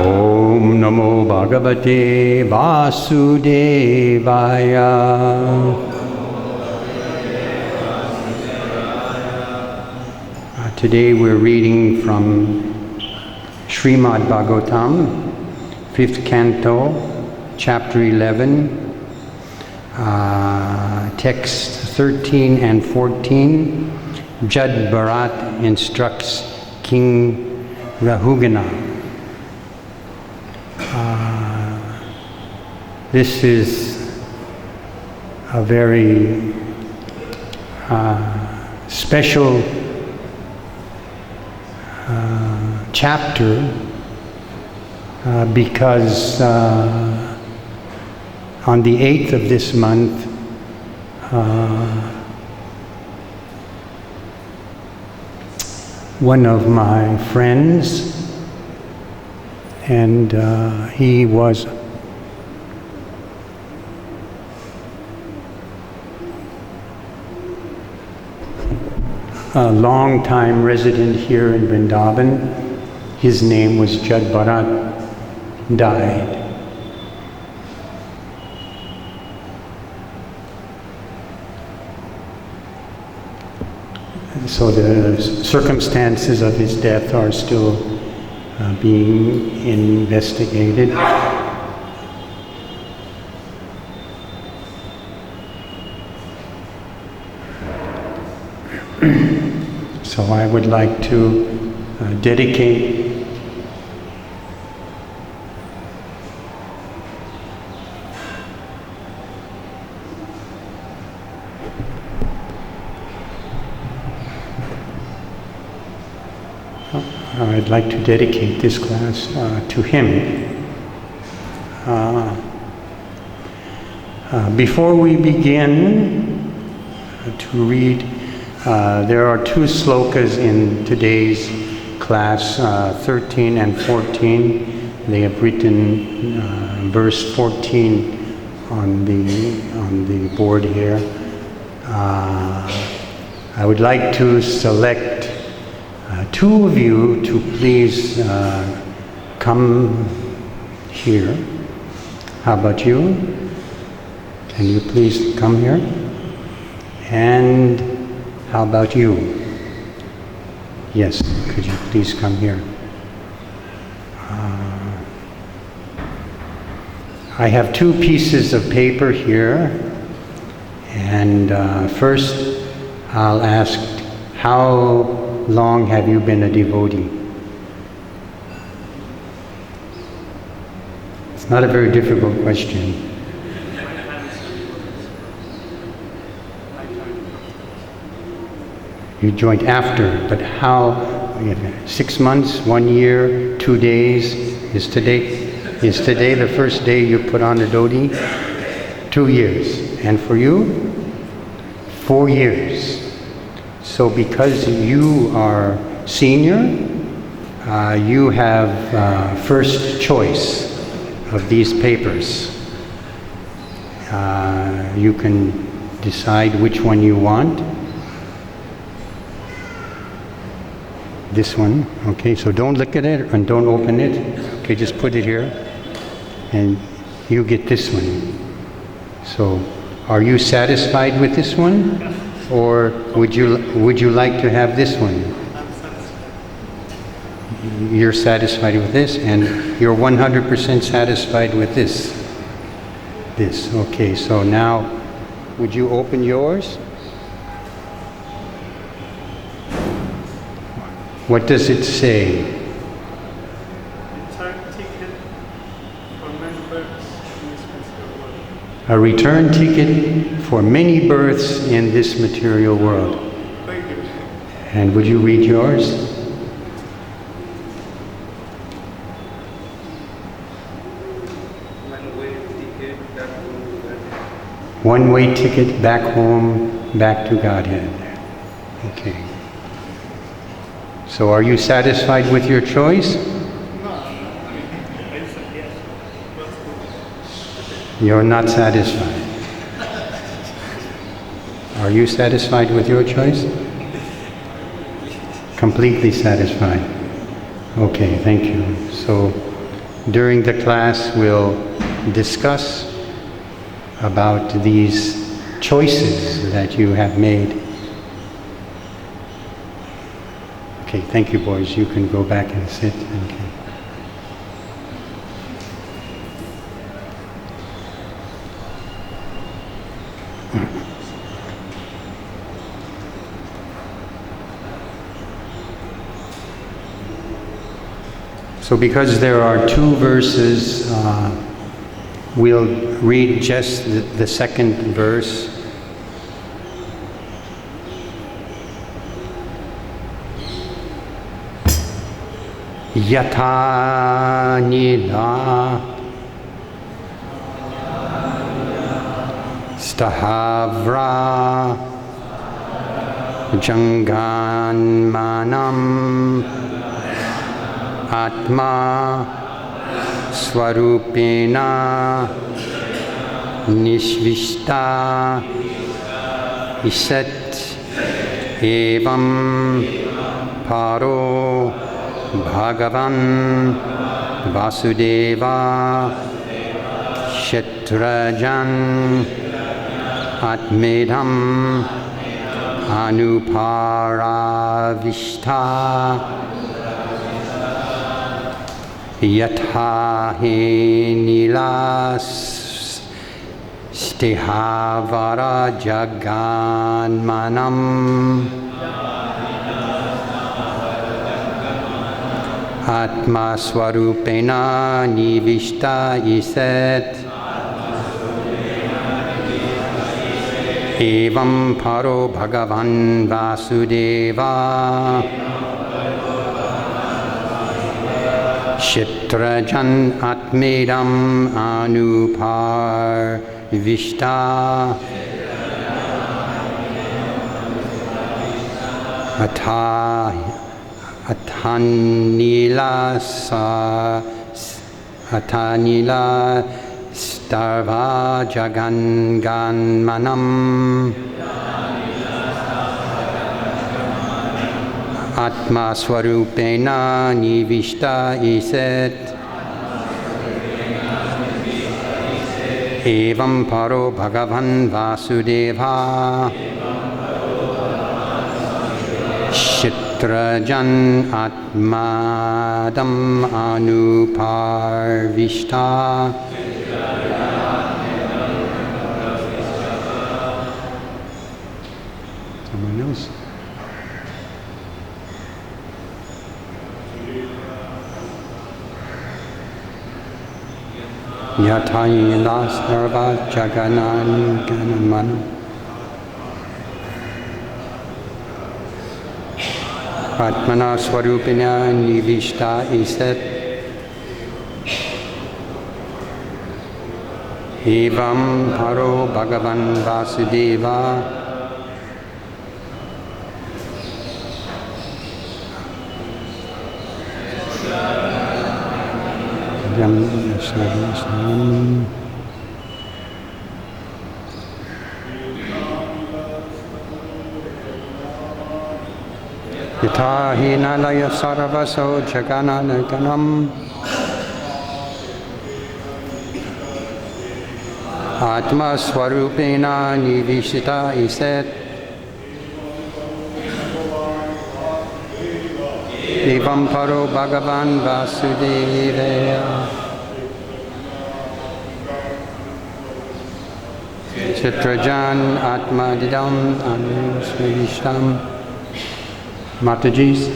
Om Namo Bhagavate Vasudevaya. Today we're reading from Śrīmad Bhāgavatam, 5th Canto, Chapter 11, Text 13 and 14. Jad Bharat instructs King Rahugana. This is a very special chapter because on the 8th of this month one of my friends, and he was a long-time resident here in Vrindavan. His name was Jad Bharat, died. So the circumstances of his death are still being investigated. So I would like to dedicate I'd like to dedicate this class to him. Before we begin to read, there are two slokas in today's class, 13 and 14. They have written verse 14 on the board here. I would like to select two of you to please come here. How about you? Can you please come here? And how about you? Yes, could you please come here? I have two pieces of paper here, and first I'll ask, how long have you been a devotee? It's not a very difficult question. You joined after, but how? 6 months, 1 year, 2 days? Is today the first day you put on a dhoti? 2 years. And for you? 4 years. So because you are senior, you have first choice of these papers. You can decide which one you want. This one, okay, so don't look at it and don't open it. Okay, just put it here. And you get this one. So, are you satisfied with this one? Or would you like to have this one? You're satisfied with this, and you're 100% satisfied with this. This, okay, so now, would you open yours? What does it say? A return ticket for many births in this material world. And would you read yours? One-way ticket back home, back to Godhead. Okay. So are you satisfied with your choice? You're not satisfied. Are you satisfied with your choice? Completely satisfied. Okay, thank you. So During the class, we'll discuss about these choices that you have made. Okay, thank you, boys. You can go back and sit. Okay. So because there are two verses, we'll read just the second verse. Yatha nila stahavra jangan manam Atma Swarupena Nishvishta Isat Evam Paro Bhagavan Vasudeva Kshetrajan Atmedham Anuparavishta Yatha he nilas stehavara jaganmanam Atma swarupena nivishta iset Evam paro bhagavan vasudeva Kshetrajan atmedam anupar vishta Athanila starva jaganganmanam Atma swarupena nivishta iset Evam paro bhagavan vasudeva Kshetrajan atmadam anuparvishta Someone else? Yathayilas narva jaganan ganamanu Atmana swarupina nivishta iset Evam paro bhagavan vasudeva Yatha hinalaya sarvaso jagananaganam Atma swarupena nivishita iset Evam paro bhagavan vasudevaya Kshetrajan atmadidam anusvishtam Matajis.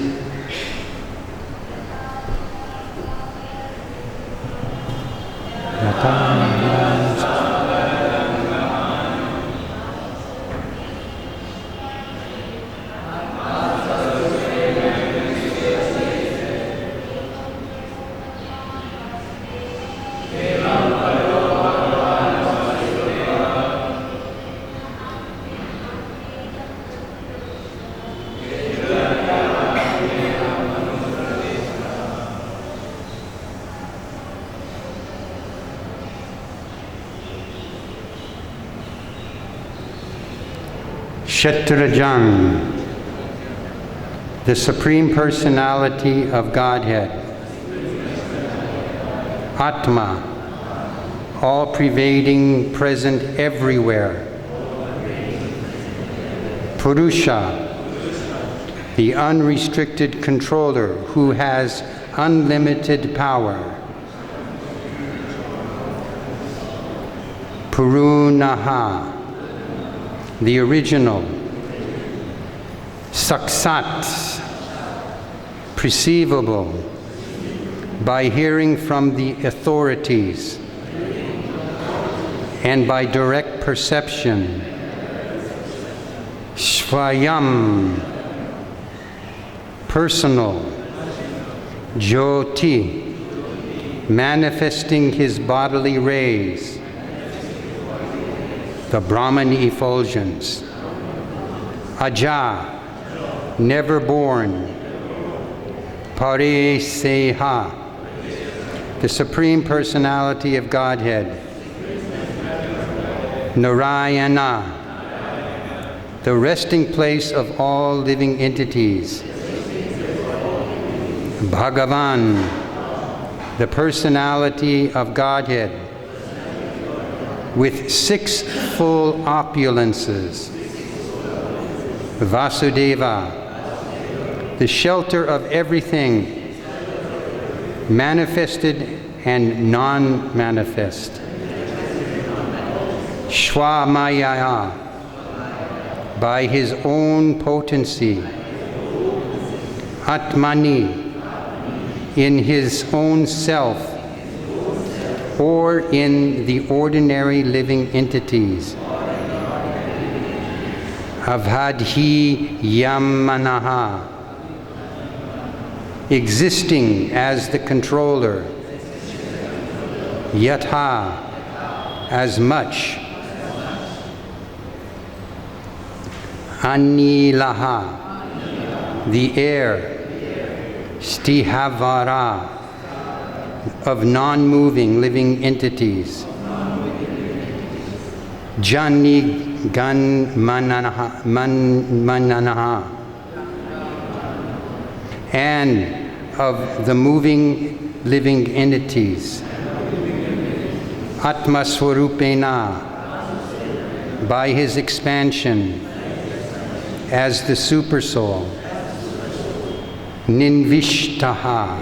Kshetrajan, the Supreme Personality of Godhead. Atma, all-pervading, present everywhere. Purusha, the unrestricted controller who has unlimited power. Purunaha, the original. Saksat, perceivable by hearing from the authorities and by direct perception. Svayam, personal. Jyoti, manifesting his bodily rays, the Brahman effulgence. Aja, never born. Pariseha, the Supreme Personality of Godhead. Narayana, the resting place of all living entities. Bhagavan, the Personality of Godhead, with 6 full opulences. Vasudeva, the shelter of everything, manifested and non-manifest. Shwamaya, by his own potency. Atmani, in his own self, or in the ordinary living entities. Avadhi Yamanaha, existing as the controller. Yatha, as much. Anilaha, the air. Stihavara, of non-moving living entities. Jani Gan Mananaha, and of the moving living entities. Atmaswarupena, by his expansion as the Supersoul. Ninvishtaha,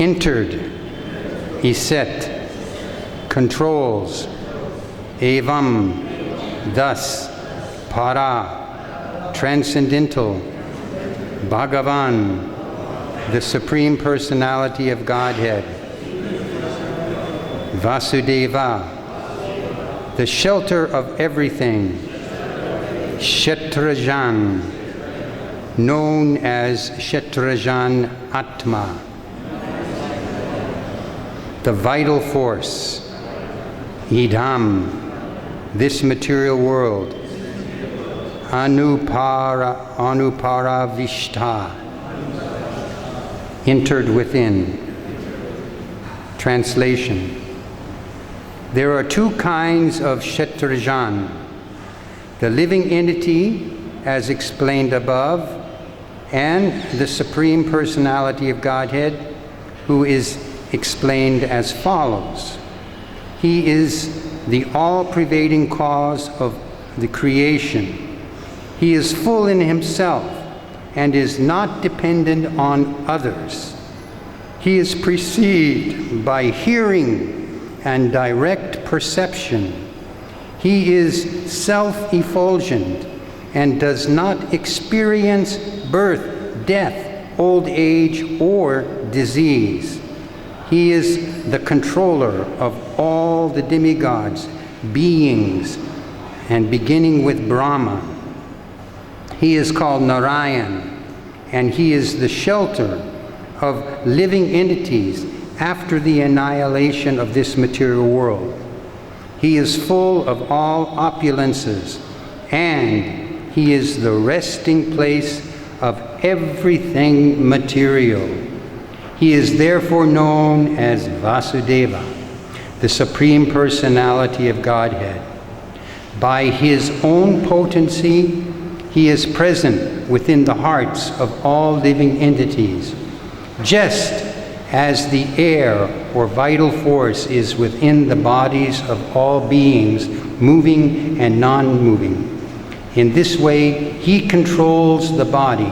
entered, iset, controls. Evam, thus. Para, transcendental. Bhagavan, the Supreme Personality of Godhead. Vasudeva, the shelter of everything. Kshetrajan, known as Kshetrajan Atma, the vital force. Idam, this material world. Anuparavishta, entered within. Translation. There are 2 kinds of Kshetrajan. The living entity, as explained above, and the Supreme Personality of Godhead, who is explained as follows. He is the all-pervading cause of the creation. He is full in himself and is not dependent on others. He is perceived by hearing and direct perception. He is self-effulgent and does not experience birth, death, old age, or disease. He is the controller of all the demigods, beings, and beginning with Brahma. He is called Narayan, and he is the shelter of living entities after the annihilation of this material world. He is full of all opulences, and he is the resting place of everything material. He is therefore known as Vasudeva, the Supreme Personality of Godhead. By his own potency, he is present within the hearts of all living entities, just as the air or vital force is within the bodies of all beings, moving and non-moving. In this way, he controls the body.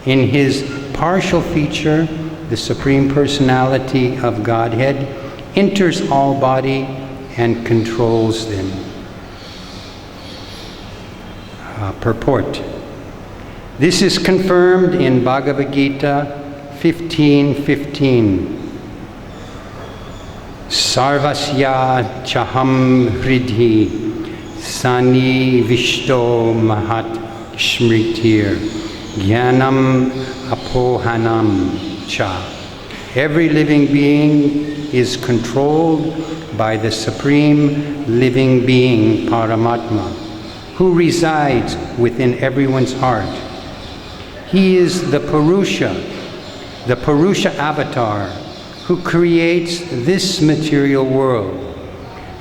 In his partial feature, the Supreme Personality of Godhead enters all body and controls them. Purport. This is confirmed in Bhagavad Gita 15:15. Sarvasya chaham hridhi sani vishto mahat smritir jnanam apohanam cha. Every living being is controlled by the Supreme Living Being, Paramatma, who resides within everyone's heart. He is the Purusha avatar, who creates this material world.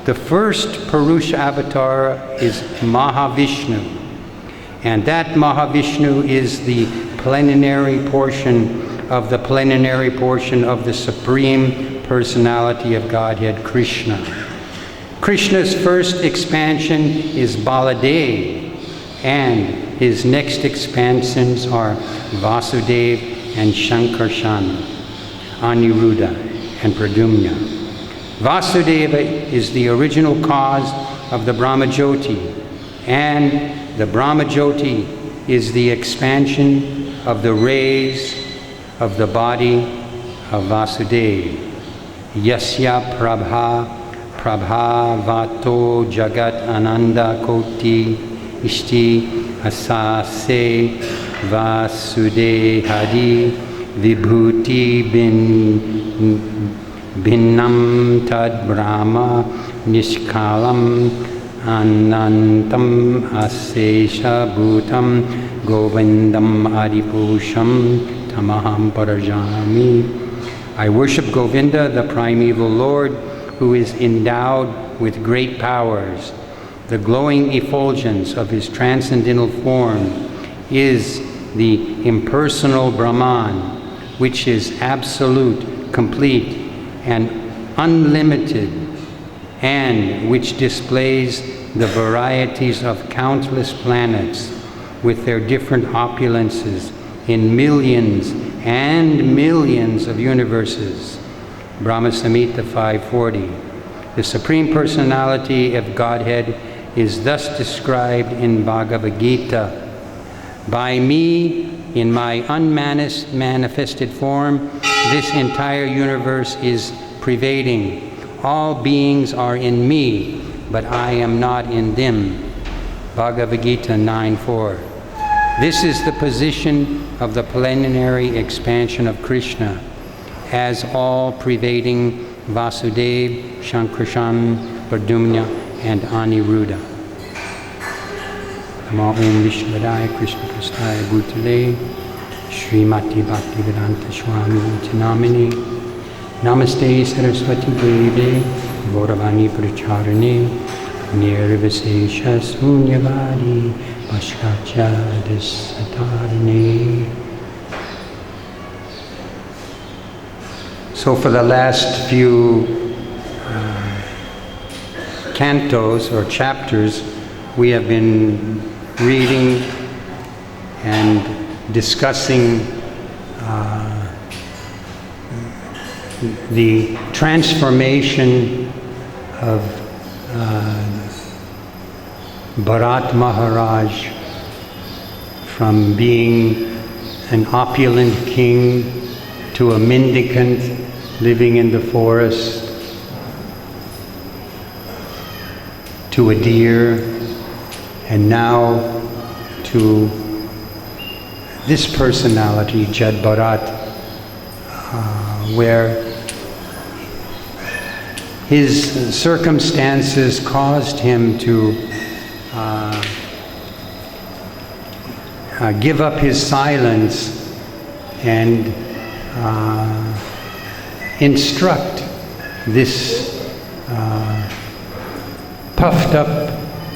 The first Purusha avatar is Mahavishnu, and that Mahavishnu is the plenary portion of the Supreme Personality of Godhead, Krishna. Krishna's first expansion is Baladev, and his next expansions are Vasudeva and Shankarshan, Aniruddha and Pradyumna. Vasudeva is the original cause of the Brahmajyoti, and the Brahmajyoti is the expansion of the rays of the body of Vasudeva. Yasya Prabhavato Jagat Ananda Koti Ishti Asase Vasudehadi Vibhuti Binnam Tad Brahma Nishkalam Anantam Asesha Bhutam Govindam Adipusham Tamaham Parajami. I worship Govinda, the primeval Lord, who is endowed with great powers. The glowing effulgence of his transcendental form is the impersonal Brahman, which is absolute, complete, and unlimited, and which displays the varieties of countless planets with their different opulences in millions and millions of universes. Brahma Samhita 540. The Supreme Personality of Godhead is thus described in Bhagavad Gita. By me, in my unmanifested form, this entire universe is pervading. All beings are in me, but I am not in them. Bhagavad Gita 9:4. This is the position of the plenary expansion of Krishna as all-pervading Vasudeva, Shankarshan, Pradyumna, and Aniruddha. Namo Om Vishwadaya Krishna Prasthaya Bhutale Śrīmati Bhaktivedanta Swami Namini Namaste Saraswati Deve Gauravani Pracharane Nirvasesha Sunyavadi Bhaskaccha Desatarane. So for the last few cantos or chapters, we have been reading and discussing the transformation of Bharat Maharaj from being an opulent king to a mendicant living in the forest, to a deer, and now to this personality, Jad Bharat, where his circumstances caused him to give up his silence and instruct this puffed up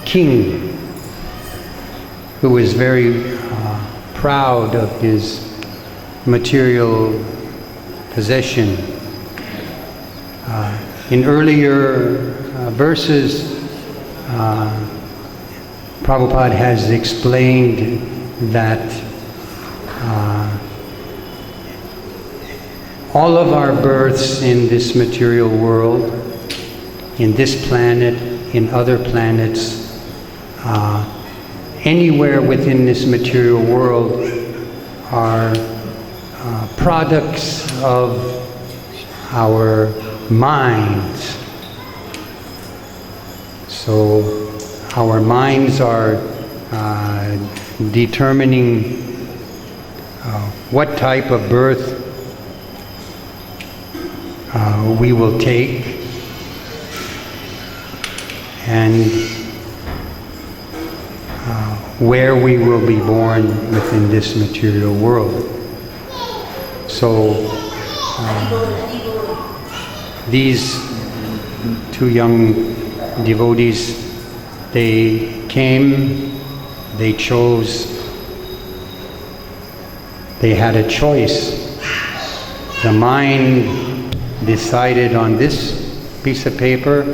king who was very proud of his material possession. In earlier verses, Prabhupada has explained that all of our births in this material world, in this planet, in other planets, anywhere within this material world, are products of our minds. So our minds are determining what type of birth we will take, and where we will be born within this material world. So these two young devotees, they came, they chose, they had a choice. The mind decided on this piece of paper,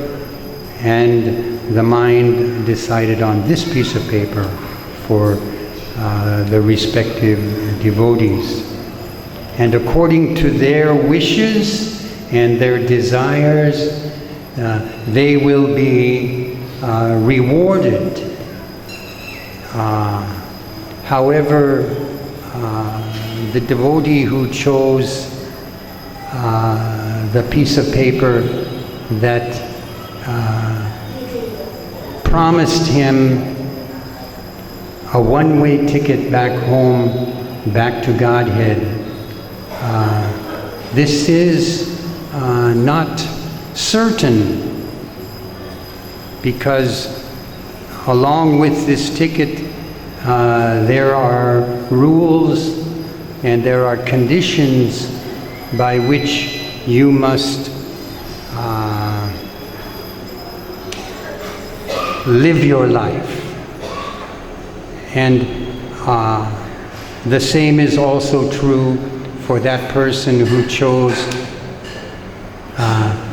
and the mind decided on this piece of paper for the respective devotees. And according to their wishes and their desires, they will be rewarded. However, the devotee who chose the piece of paper that promised him a one-way ticket back home, back to Godhead, this is not certain, because along with this ticket there are rules and there are conditions by which you must live your life. And the same is also true for that person who chose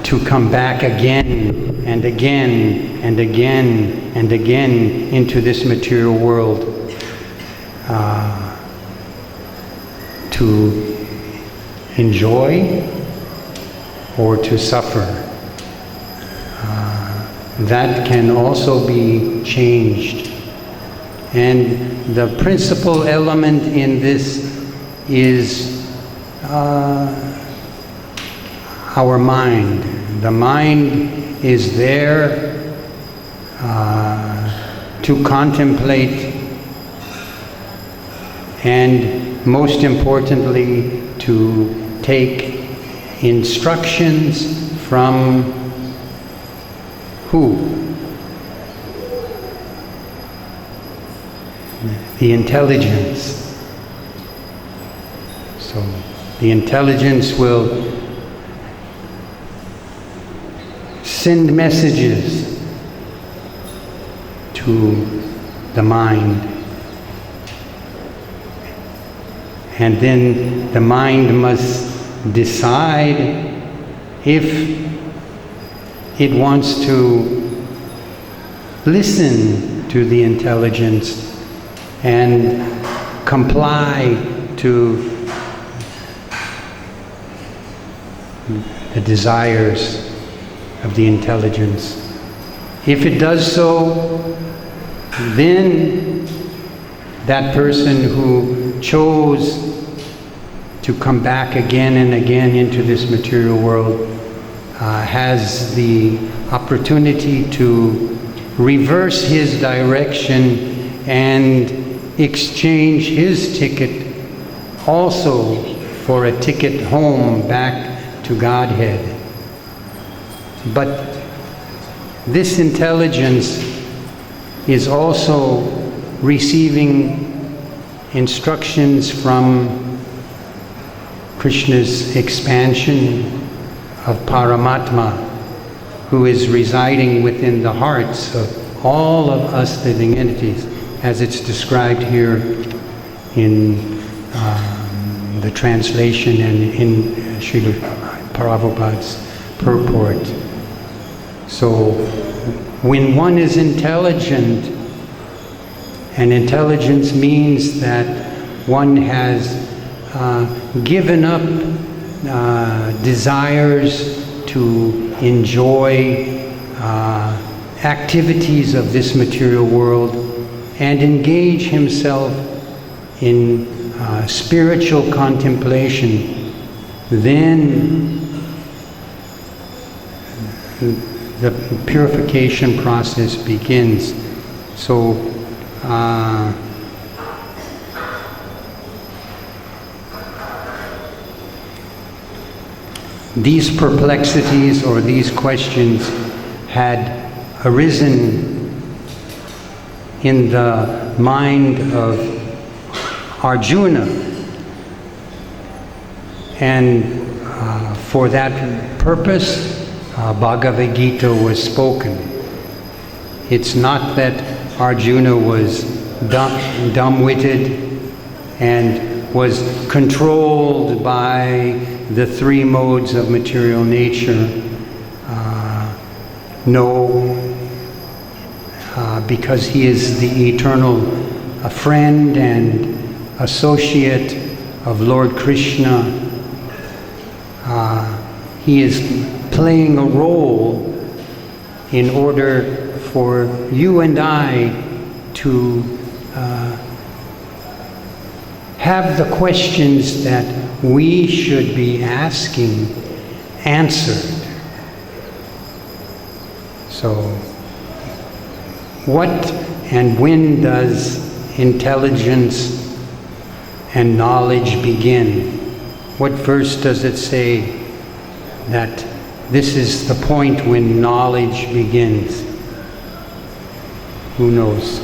to come back again and again and again and again into this material world to enjoy or to suffer. That can also be changed. And the principal element in this is our mind. The mind is there to contemplate, and most importantly, to take instructions from who? The intelligence. So the intelligence will send messages to the mind, and then the mind must decide if it wants to listen to the intelligence and comply to the desires of the intelligence. If it does so, then that person who chose to come back again and again into this material world has the opportunity to reverse his direction and exchange his ticket also for a ticket home back to Godhead. But this intelligence is also receiving instructions from Krishna's expansion of Paramatma, who is residing within the hearts of all of us living entities, as it's described here in the translation and in Srila Prabhupada's purport. So when one is intelligent, and intelligence means that one has given up desires to enjoy activities of this material world and engage himself in spiritual contemplation, then the purification process begins. So these perplexities or these questions had arisen in the mind of Arjuna, and for that purpose Bhagavad Gita was spoken. It's not that Arjuna was dumb-witted and was controlled by the three modes of material nature. No, because he is the eternal friend and associate of Lord Krishna, he is playing a role in order for you and I to have the questions that we should be asking answered. So, what and when does intelligence and knowledge begin? What verse does it say that this is the point when knowledge begins? Who knows?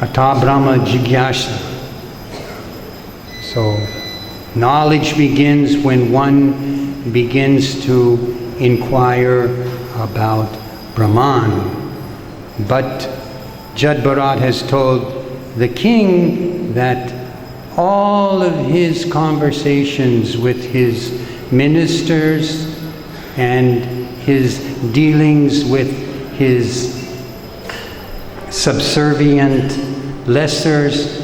Ata Brahma Jigyasa. So, knowledge begins when one begins to inquire about Brahman. But Jad Bharat has told the king that all of his conversations with his ministers and his dealings with his subservient lessers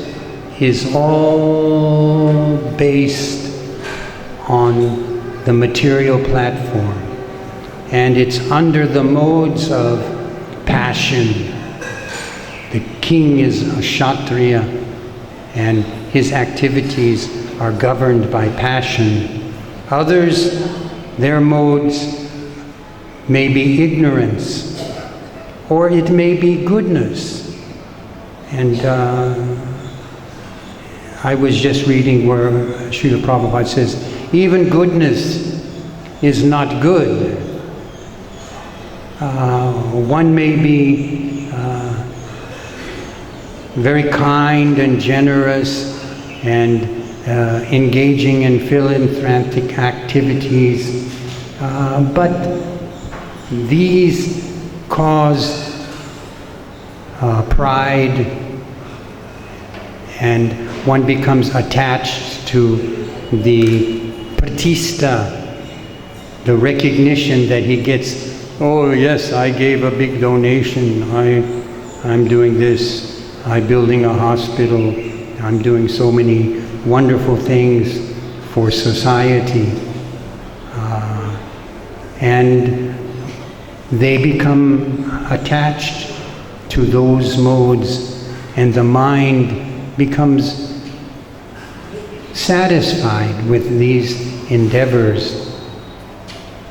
is all based on the material platform. And it's under the modes of passion. The king is a Kshatriya and his activities are governed by passion. Others, their modes may be ignorance, or it may be goodness. And I was just reading where Srila Prabhupada says, even goodness is not good. One may be very kind and generous and engaging in philanthropic activities, but these cause pride, and one becomes attached to the pratishta, the recognition that he gets. Oh yes, I gave a big donation, I'm doing this, I'm building a hospital, I'm doing so many wonderful things for society. And they become attached to those modes, and the mind becomes satisfied with these endeavors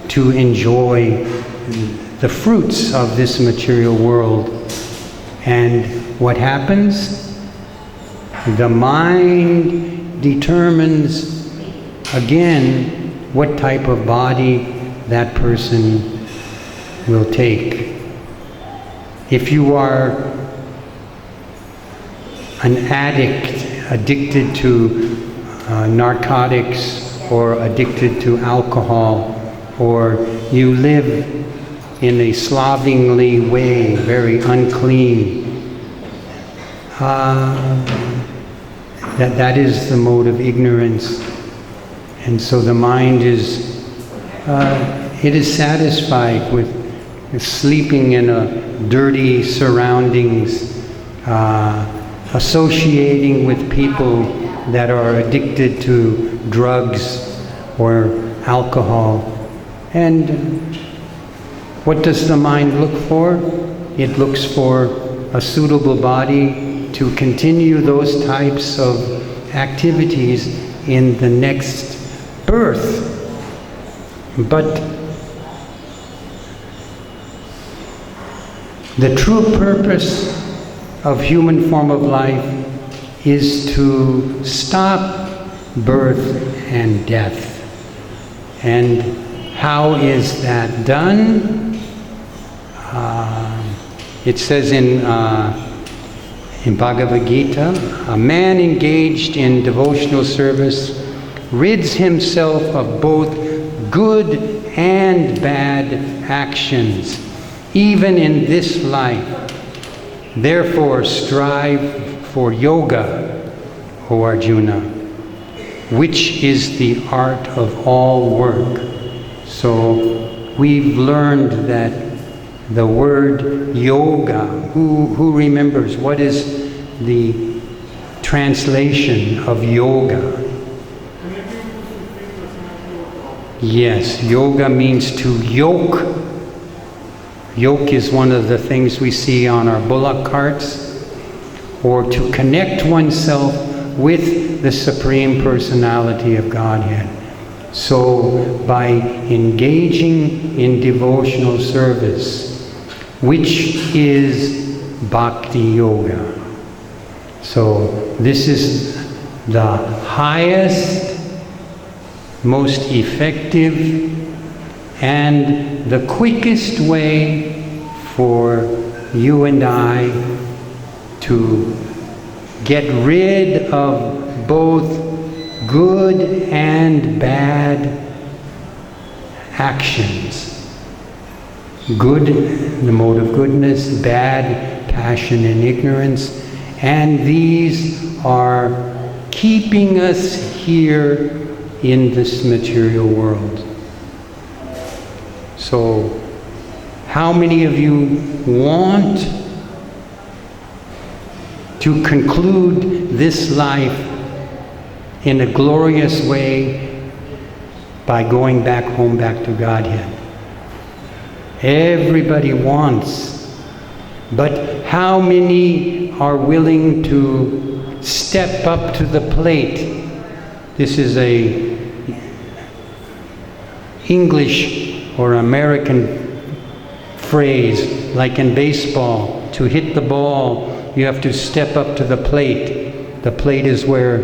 to enjoy the fruits of this material world. And what happens? The mind determines again what type of body that person will take. If you are an addict, addicted to narcotics, or addicted to alcohol, or you live in a slovenly way, very unclean, that is the mode of ignorance. And so the mind is, it is satisfied with sleeping in a dirty surroundings, associating with people that are addicted to drugs or alcohol. And what does the mind look for? It looks for a suitable body to continue those types of activities in the next birth. But the true purpose of human form of life is to stop birth and death. And how is that done? It says in Bhagavad Gita, a man engaged in devotional service rids himself of both good and bad actions, even in this life. Therefore, strive for yoga, O Arjuna, which is the art of all work. So we've learned that the word yoga, who remembers what is the translation of yoga? Yes, yoga means to yoke. Yoke is one of the things we see on our bullock carts, or to connect oneself with the Supreme Personality of Godhead. So by engaging in devotional service, which is Bhakti Yoga. So this is the highest, most effective, and the quickest way for you and I to get rid of both good and bad actions. Good, the mode of goodness; bad, passion and ignorance. And these are keeping us here in this material world. So, how many of you want to conclude this life in a glorious way by going back home, back to Godhead? Everybody wants, but how many are willing to step up to the plate? This is a English or American phrase, like in baseball. To hit the ball, you have to step up to the plate. The plate is where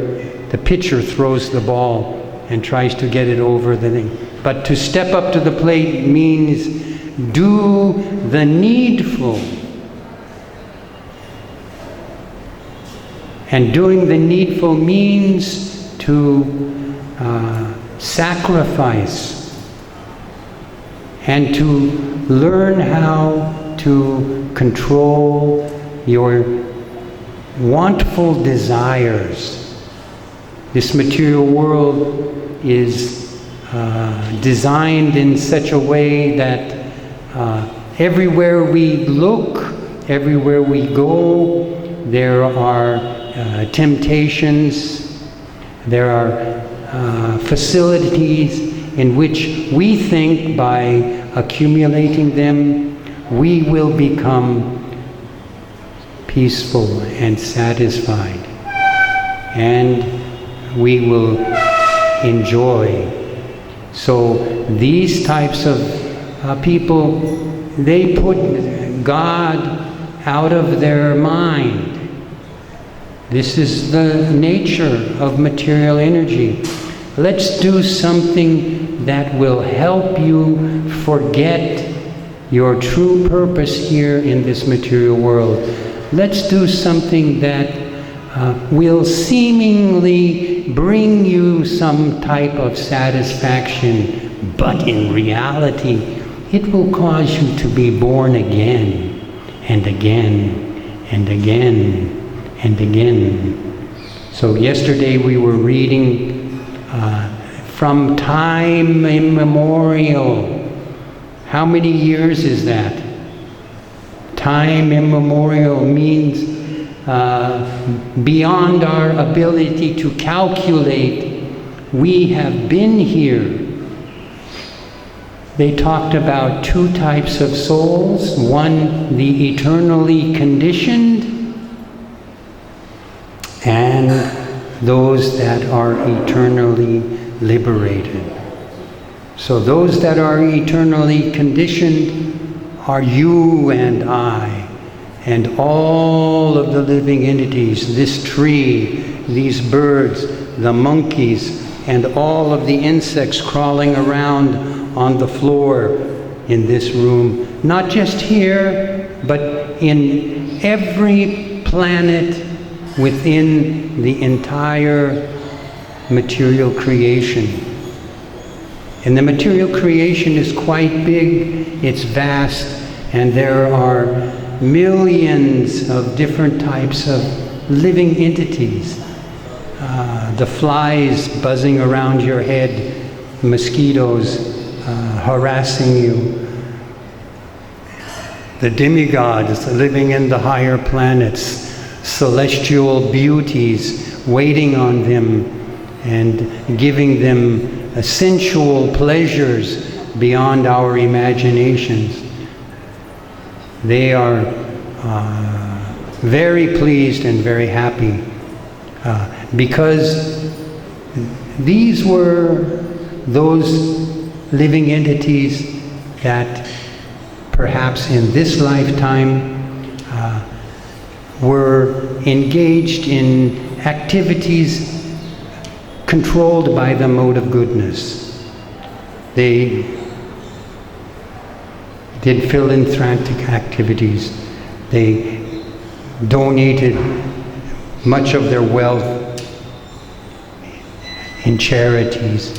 the pitcher throws the ball and tries to get it over the thing. But to step up to the plate means do the needful. And doing the needful means to sacrifice and to learn how to control your wantful desires. This material world is designed in such a way that everywhere we look, everywhere we go, there are temptations, there are facilities in which we think by accumulating them, we will become peaceful and satisfied, and we will enjoy. So these types of people, they put God out of their mind. This is the nature of material energy. Let's do something that will help you forget your true purpose here in this material world. Let's do something that will seemingly bring you some type of satisfaction, but in reality, it will cause you to be born again and again and again and again. So yesterday we were reading from time immemorial. How many years is that? Time immemorial means beyond our ability to calculate. We have been here. They talked about two types of souls. One, the eternally conditioned, and those that are eternally liberated. So those that are eternally conditioned are you and I, and all of the living entities, this tree, these birds, the monkeys, and all of the insects crawling around on the floor in this room. Not just here, but in every planet within the entire material creation. And the material creation is quite big, it's vast, and there are millions of different types of living entities. The flies buzzing around your head, mosquitoes harassing you, the demigods living in the higher planets, celestial beauties waiting on them and giving them sensual pleasures beyond our imaginations. They are very pleased and very happy because these were those living entities that perhaps in this lifetime were engaged in activities controlled by the mode of goodness. They did philanthropic activities. They donated much of their wealth in charities.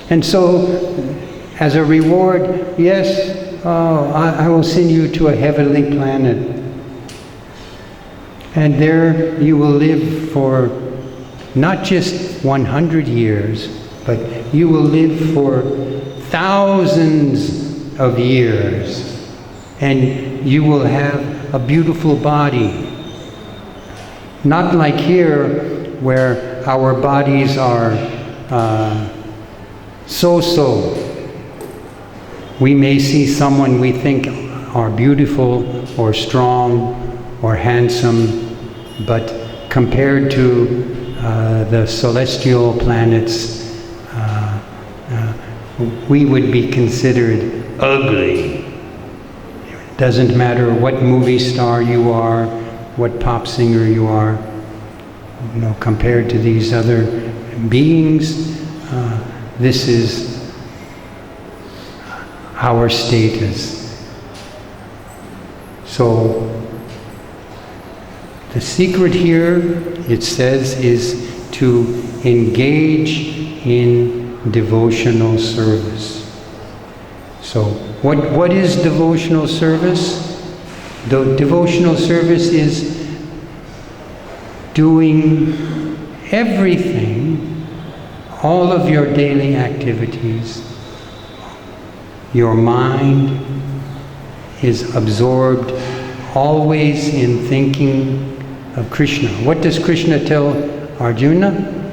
And so, as a reward, yes, I will send you to a heavenly planet. And there you will live for not just 100 years, but you will live for thousands of years. And you will have a beautiful body. Not like here, where our bodies are so-so. We may see someone we think are beautiful or strong or handsome, but compared to the celestial planets, we would be considered ugly. It doesn't matter what movie star you are, what pop singer you are, you know, compared to these other beings, this is our status. So the secret here, it says, is to engage in devotional service. So what is devotional service? The devotional service is doing everything, all of your daily activities. Your mind is absorbed always in thinking of Krishna. What does Krishna tell Arjuna?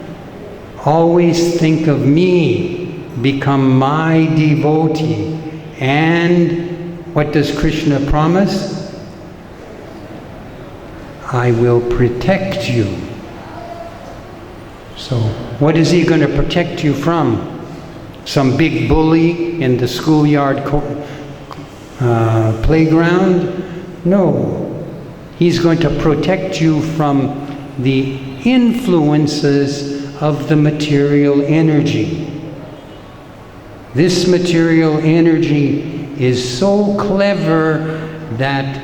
Always think of me, become my devotee. And what does Krishna promise? I will protect you. So what is he going to protect you from? Some big bully in the schoolyard playground? No. He's going to protect you from the influences of the material energy. This material energy is so clever that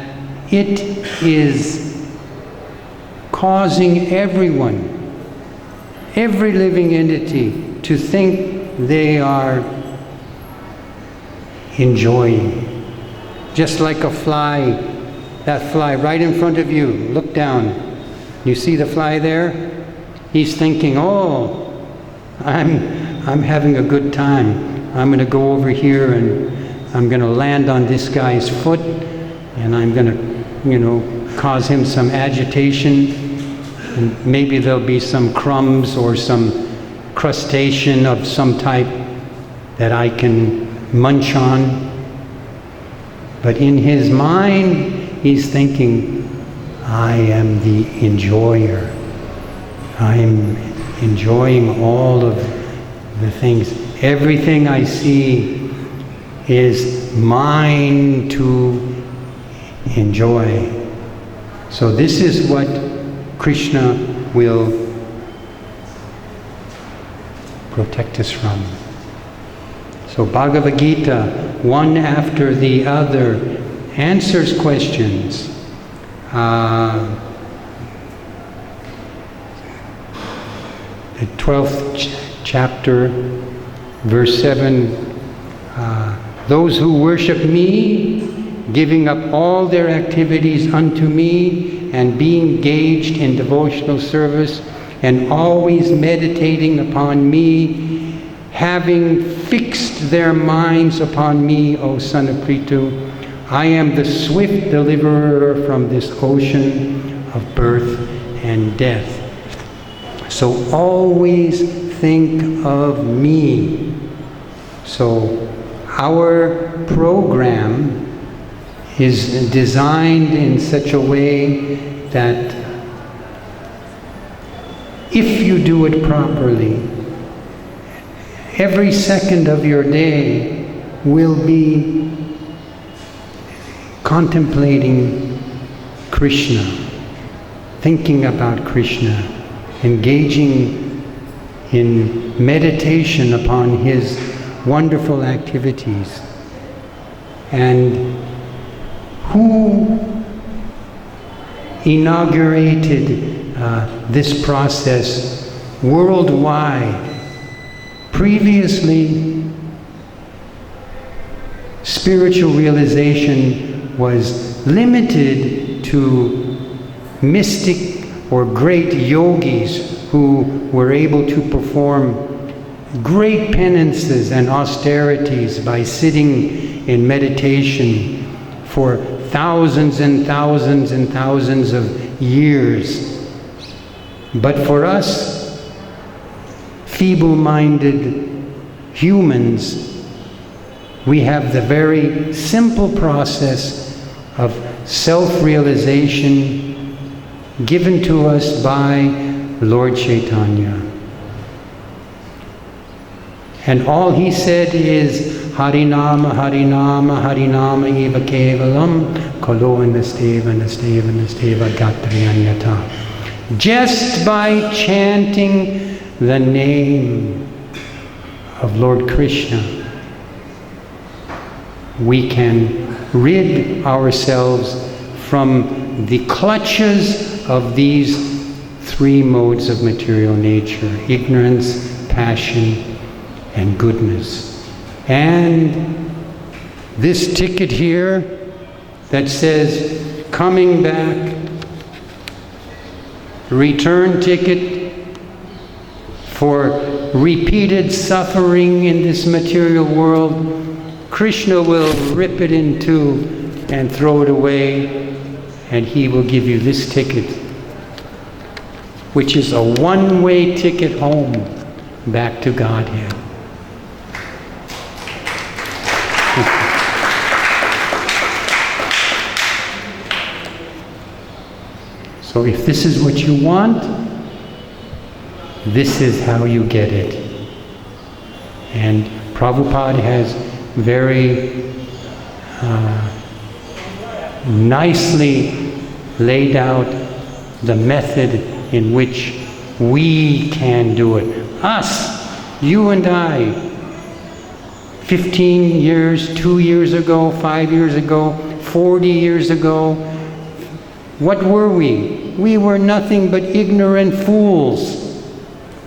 it is causing everyone, every living entity, to think they are enjoying. Just like a fly, that fly right in front of you, look down. You see the fly there? He's thinking, oh, I'm having a good time. I'm going to go over here and I'm going to land on this guy's foot and I'm going to, cause him some agitation. And maybe there'll be some crumbs or some crustacean of some type that I can munch on. But in his mind, he's thinking, I am the enjoyer. I'm enjoying all of the things. Everything I see is mine to enjoy. So this is what Krishna will protect us from. So Bhagavad Gita, one after the other, answers questions. The 12th chapter, verse 7, those who worship me, giving up all their activities unto me, and being engaged in devotional service, and always meditating upon me, having fixed their minds upon me, O son of Prithu, I am the swift deliverer from this ocean of birth and death. So always think of me. So our program is designed in such a way that if you do it properly, every second of your day will be contemplating Krishna, thinking about Krishna, engaging in meditation upon his wonderful activities. And who inaugurated this process worldwide? Previously, spiritual realization was limited to mystic or great yogis who were able to perform great penances and austerities by sitting in meditation for thousands and thousands and thousands of years. But for us, feeble-minded humans, we have the very simple process of self-realization given to us by Lord Chaitanya. And all he said is, Harinama, Harinama, Harinama eva kevalam, kalo nasteva, nasteva, nasteva gatriyanyata. Just by chanting the name of Lord Krishna, we can rid ourselves from the clutches of these three modes of material nature: ignorance, passion, and goodness. And this ticket here that says coming back, return ticket for repeated suffering in this material world, Krishna will rip it in two and throw it away, and he will give you this ticket, which is a one-way ticket home back to Godhead. So if this is what you want, this is how you get it. And Prabhupada has very nicely laid out the method in which we can do it. Us, you and I, 15 years, 2 years ago, 5 years ago, 40 years ago, what were we? We were nothing but ignorant fools.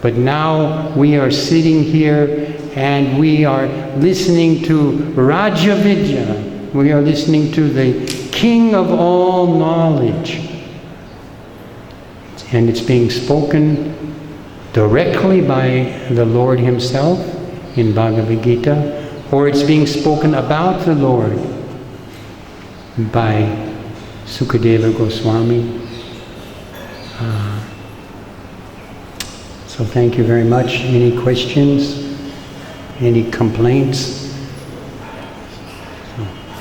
But now we are sitting here and we are listening to Raja Vidya. We are listening to the King of all knowledge. And it's being spoken directly by the Lord Himself in Bhagavad Gita, or it's being spoken about the Lord by Sukadeva Goswami. So thank you very much. Any questions? Any complaints?